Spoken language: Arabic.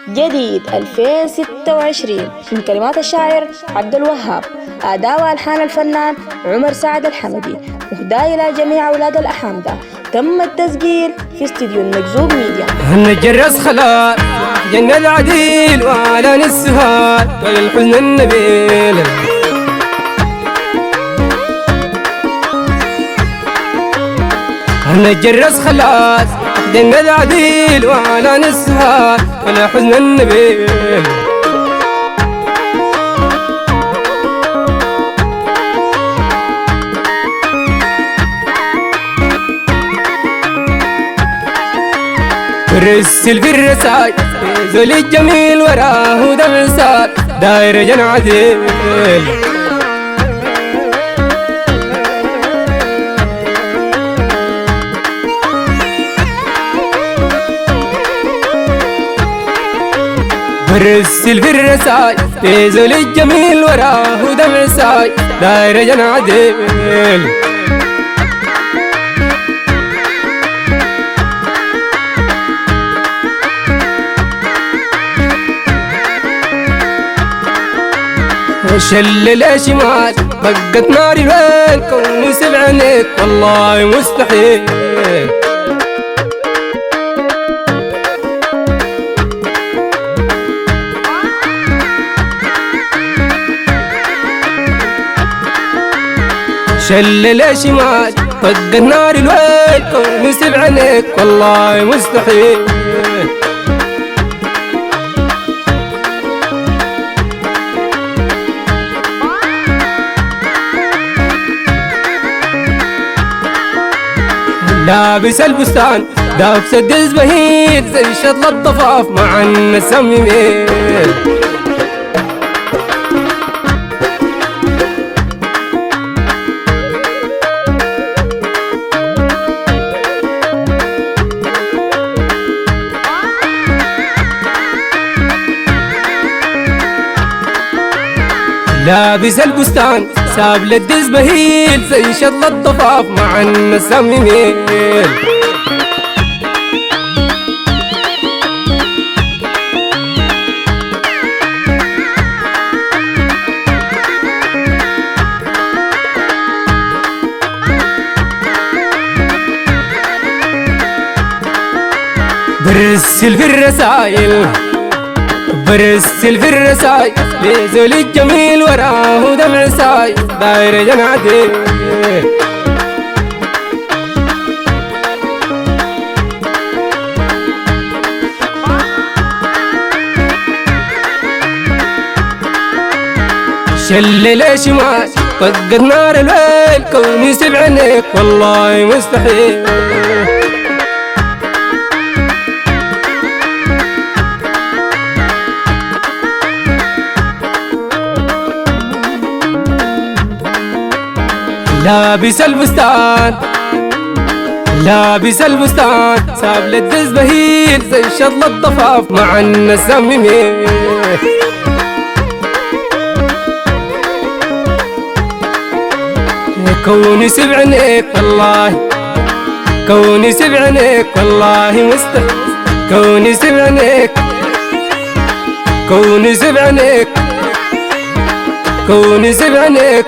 جديد 2026 من كلمات الشاعر عبد الوهاب، أداء وألحان الفنان عمر سعد الحمدي، مهداة إلى جميع أولاد الأحامدة. تم التسجيل في استديو المكذوب ميديا. نجرس خلاص جنة العديل وعلى السهال والحزن النبيل. نجرس خلاص جنة العديل وعلى السهال والحزن النبيل. برسل في الرساي زول الجميل وراه دمع سال داير جن عديل. برسل في الرساي زول الجميل وراه دمع سال داير جن عديل. شلل شمال بقت ناري الوين كوني سبعنك والله مستحيل. شلل شمال بقت ناري الوين كوني سبعنك والله مستحيل. لابس البستان دافس الدز بهيد زي شطل الضفاف مع النسم يميل. لابس البستان ساب للدز بهيل زي شطل الضفاف مع النسم يميل. برسل في الرسايل برسل في الرسايل لزول الجميل وراه دمع ساي داير جن عديل. شلل شمال طقت نار الويل كوني سبعنك والله مستحيل. لابس البستان لابس البستان ساب للدز بهيل زي شطل الضفاف مع النسم يميل. كوني سبعنك والله كوني سبعنك والله مستحيل. كوني سبعنك كوني سبعنك كوني سبعنك